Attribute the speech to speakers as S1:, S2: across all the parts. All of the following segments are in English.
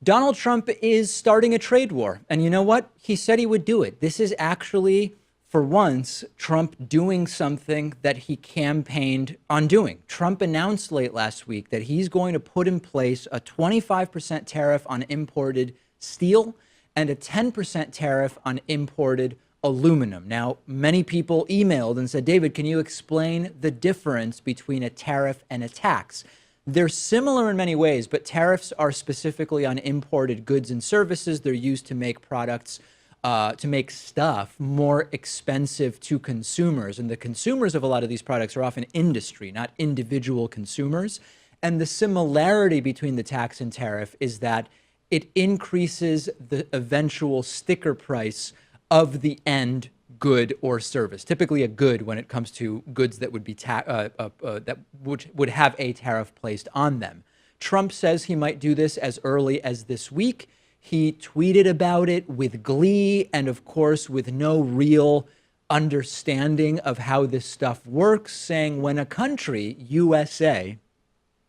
S1: Donald Trump is starting a trade war. And you know what? He said he would do it. This is actually, for once, Trump doing something that he campaigned on doing. Trump announced late last week that he's going to put in place a 25% tariff on imported steel and a 10% tariff on imported aluminum. Now, many people emailed and said, David, can you explain the difference between a tariff and a tax? They're similar in many ways, but tariffs are specifically on imported goods and services. They're used to make products, to make stuff more expensive to consumers. And the consumers of a lot of these products are often industry, not individual consumers. And the similarity between the tax and tariff is that it increases the eventual sticker price of the end good or service, typically a good when it comes to goods that would be that would have a tariff placed on them. Trump says he might do this as early as this week. He tweeted about it with glee and, of course, with no real understanding of how this stuff works, saying when a country, USA,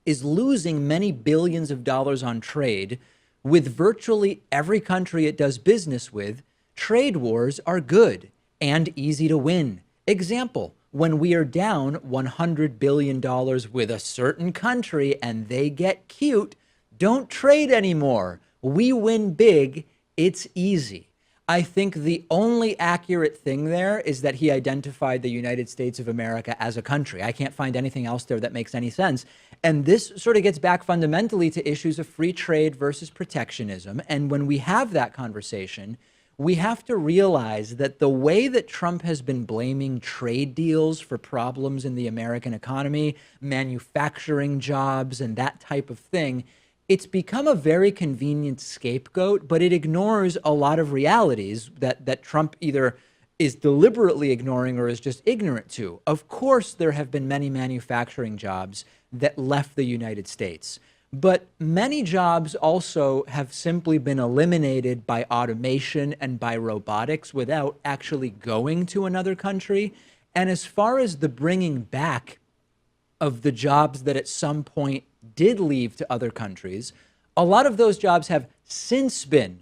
S1: is losing many billions of dollars on trade with virtually every country it does business with, trade wars are good and easy to win. Example, when we are down $100 billion with a certain country and they get cute, don't trade anymore. We win big. It's easy. I think the only accurate thing there is that he identified the United States of America as a country. I can't find anything else there that makes any sense. And this sort of gets back fundamentally to issues of free trade versus protectionism. And when we have that conversation, we have to realize that the way that Trump has been blaming trade deals for problems in the American economy, manufacturing jobs, and that type of thing, it's become a very convenient scapegoat, but it ignores a lot of realities that Trump either is deliberately ignoring or is just ignorant to. Of course, there have been many manufacturing jobs that left the United States. But many jobs also have simply been eliminated by automation and by robotics without actually going to another country. And as far as the bringing back of the jobs that at some point did leave to other countries, a lot of those jobs have since been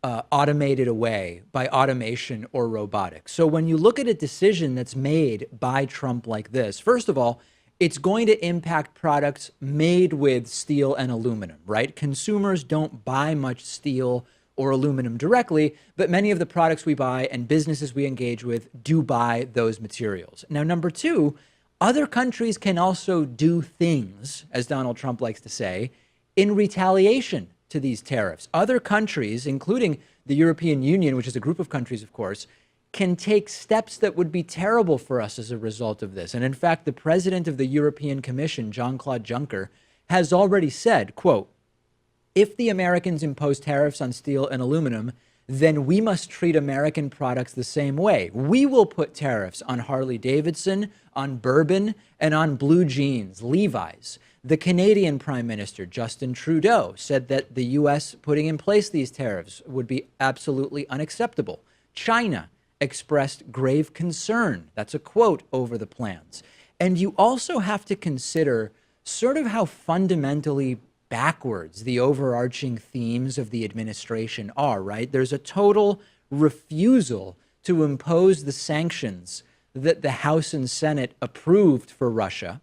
S1: automated away by automation or robotics. So when you look at a decision that's made by Trump like this, first of all, it's going to impact products made with steel and aluminum, right? Consumers don't buy much steel or aluminum directly, but many of the products we buy and businesses we engage with do buy those materials. Now, number two, other countries can also do things, as Donald Trump likes to say, in retaliation to these tariffs. Other countries, including the European Union, which is a group of countries, of course, can take steps that would be terrible for us as a result of this. And in fact, the president of the European Commission, Jean-Claude Juncker, has already said, quote, if the Americans impose tariffs on steel and aluminum, then we must treat American products the same way. We will put tariffs on Harley Davidson, on bourbon, and on blue jeans, Levi's. The Canadian Prime Minister, Justin Trudeau, said that the U.S. putting in place these tariffs would be absolutely unacceptable. China expressed grave concern. That's a quote over the plans. And you also have to consider sort of how fundamentally backwards the overarching themes of the administration are, right? There's a total refusal to impose the sanctions that the House and Senate approved for Russia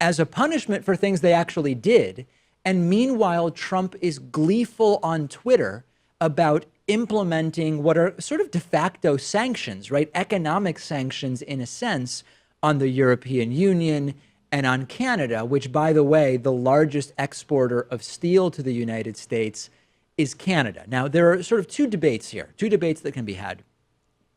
S1: as a punishment for things they actually did. And meanwhile, Trump is gleeful on Twitter about implementing what are sort of de facto sanctions, right? Economic sanctions, in a sense, on the European Union and on Canada, which, by the way, the largest exporter of steel to the United States is Canada. Now, there are sort of two debates here, two debates that can be had.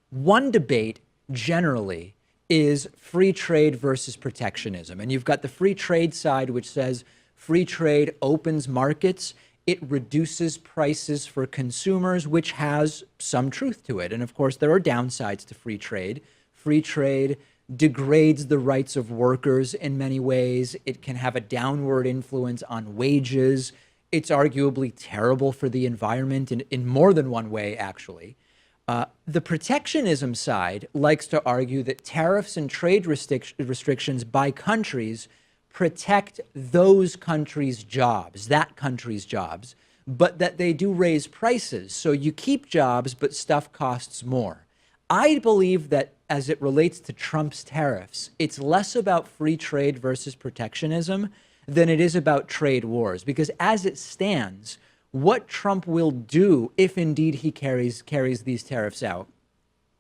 S1: One debate generally is free trade versus protectionism. And you've got the free trade side, which says free trade opens markets. It reduces prices for consumers, which has some truth to it. And of course, there are downsides to free trade. Free trade degrades the rights of workers in many ways. It can have a downward influence on wages. It's arguably terrible for the environment in more than one way, actually. The protectionism side likes to argue that tariffs and trade restrictions by countries protect those countries' jobs, that country's jobs, but that they do raise prices. So you keep jobs, but stuff costs more. I believe that as it relates to Trump's tariffs, it's less about free trade versus protectionism than it is about trade wars. Because as it stands, what Trump will do, if indeed he carries these tariffs out,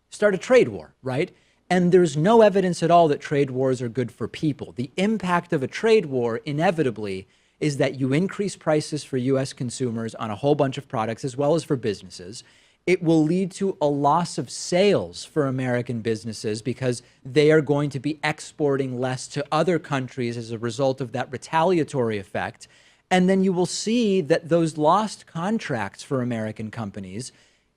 S1: start a trade war, right? And there's no evidence at all that trade wars are good for people. The impact of a trade war inevitably is that you increase prices for US consumers on a whole bunch of products as well as for businesses. It will lead to a loss of sales for American businesses because they are going to be exporting less to other countries as a result of that retaliatory effect. And then you will see that those lost contracts for American companies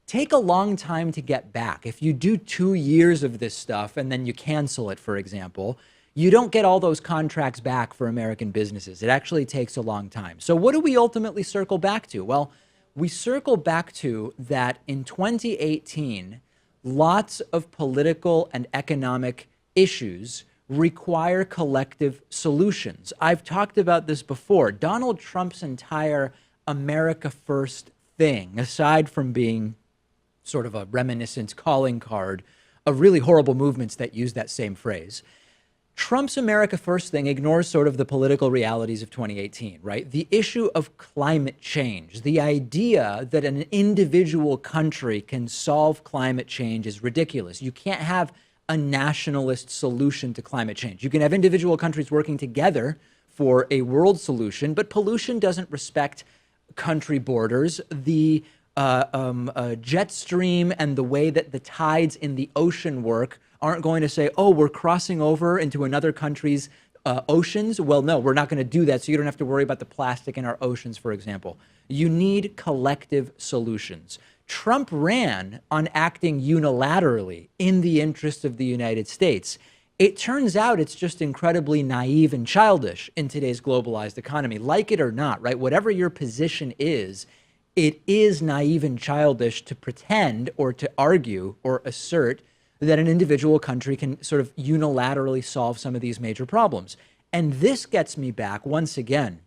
S1: take a long time to get back. If you do 2 years of this stuff and then you cancel it, for example, you don't get all those contracts back for American businesses. It actually takes a long time. So what do we ultimately circle back to? Well, we circle back to that in 2018, lots of political and economic issues require collective solutions. I've talked about this before. Donald Trump's entire America First thing, aside from being sort of a reminiscent calling card of really horrible movements that use that same phrase, Trump's America First thing ignores sort of the political realities of 2018, right? The issue of climate change, the idea that an individual country can solve climate change is ridiculous. You can't have a nationalist solution to climate change. You can have individual countries working together for a world solution, but pollution doesn't respect country borders. The jet stream and the way that the tides in the ocean work aren't going to say, oh, we're crossing over into another country's oceans. Well, no, we're not going to do that. So you don't have to worry about the plastic in our oceans, for example. You need collective solutions. Trump ran on acting unilaterally in the interest of the United States. It turns out it's just incredibly naive and childish in today's globalized economy, like it or not, right? Whatever your position is, it is naive and childish to pretend or to argue or assert that an individual country can sort of unilaterally solve some of these major problems. And this gets me back, once again,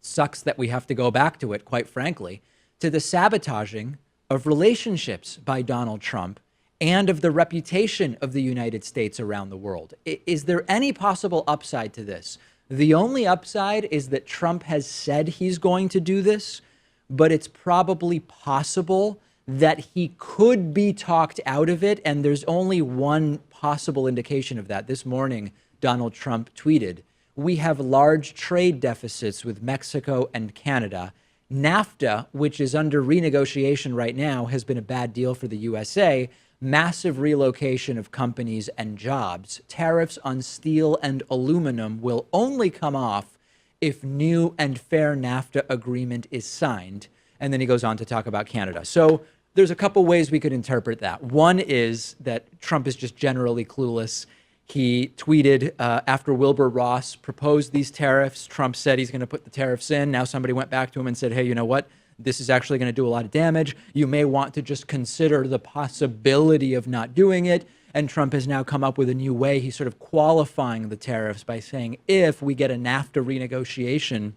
S1: sucks that we have to go back to it, quite frankly, to the sabotaging of relationships by Donald Trump and of the reputation of the United States around the world. Is there any possible upside to this? The only upside is that Trump has said he's going to do this, but it's probably possible that he could be talked out of it. And there's only one possible indication of that. This morning, Donald Trump tweeted, "We have large trade deficits with Mexico and Canada. NAFTA, which is under renegotiation right now, has been a bad deal for the USA. Massive relocation of companies and jobs. Tariffs on steel and aluminum will only come off if new and fair NAFTA agreement is signed." And then he goes on to talk about Canada. So there's a couple ways we could interpret that. One is that Trump is just generally clueless. He tweeted after Wilbur Ross proposed these tariffs, Trump said he's going to put the tariffs in. Now somebody went back to him and said, hey, you know what? This is actually going to do a lot of damage. You may want to just consider the possibility of not doing it. And Trump has now come up with a new way. He's sort of qualifying the tariffs by saying, if we get a NAFTA renegotiation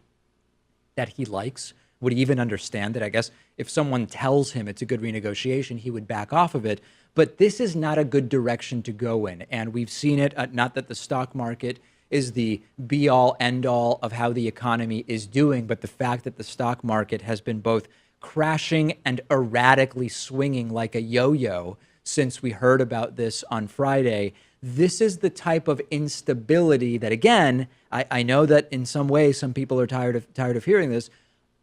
S1: that he likes, would he even understand it? I guess if someone tells him it's a good renegotiation, he would back off of it. But this is not a good direction to go in. And we've seen it, not that the stock market is the be-all, end-all of how the economy is doing, but the fact that the stock market has been both crashing and erratically swinging like a yo-yo since we heard about this on Friday. This is the type of instability that, again, I know that in some ways some people are tired of hearing this.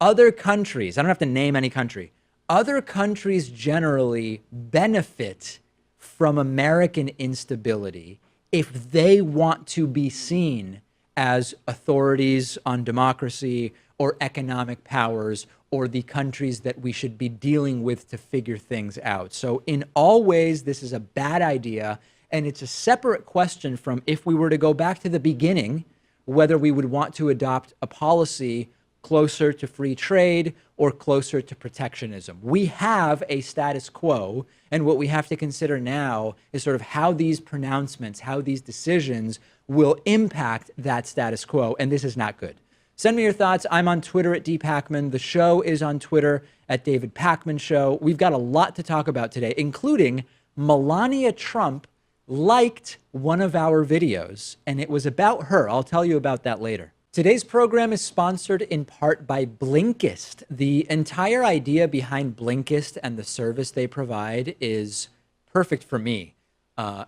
S1: Other countries, I don't have to name any country, other countries generally benefit from American instability if they want to be seen as authorities on democracy or economic powers or the countries that we should be dealing with to figure things out. So in all ways, this is a bad idea. And it's a separate question from if we were to go back to the beginning, whether we would want to adopt a policy closer to free trade or closer to protectionism. We have a status quo, and what we have to consider now is sort of how these pronouncements, how these decisions will impact that status quo, and this is not good. Send me your thoughts. I'm on Twitter at dpakman. The show is on Twitter at David Pakman Show. We've got a lot to talk about today, including Melania Trump liked one of our videos, and it was about her. I'll tell you about that later. Today's program is sponsored in part by Blinkist. The entire idea behind Blinkist and the service they provide is perfect for me.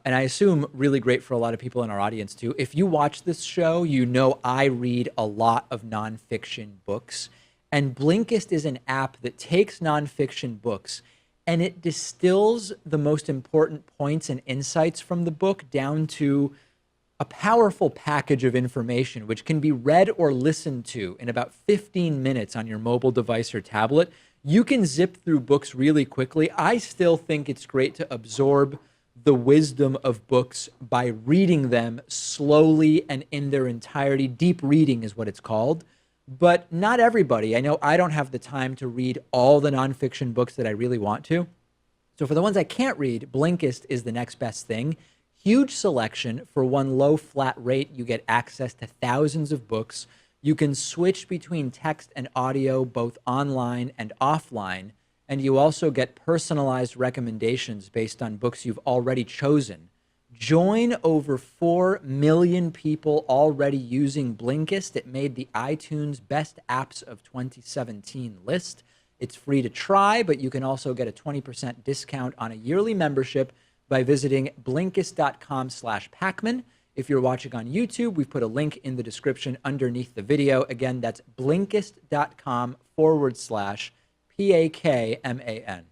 S1: And I assume really great for a lot of people in our audience too. If you watch this show, you know I read a lot of nonfiction books. And Blinkist is an app that takes nonfiction books and it distills the most important points and insights from the book down to a powerful package of information, which can be read or listened to in about 15 minutes on your mobile device or tablet. You can zip through books really quickly. I still think it's great to absorb the wisdom of books by reading them slowly and in their entirety. Deep reading is what it's called. But not everybody. I know I don't have the time to read all the nonfiction books that I really want to. So for the ones I can't read, Blinkist is the next best thing. Huge selection for one low flat rate. You get access to thousands of books. You can switch between text and audio, both online and offline. And you also get personalized recommendations based on books you've already chosen. Join over 4 million people already using Blinkist. It made the iTunes Best Apps of 2017 list. It's free to try, but you can also get a 20% discount on a yearly membership by visiting Blinkist.com/Pakman. If you're watching on YouTube, we've put a link in the description underneath the video. Again, that's Blinkist.com/PAKMAN.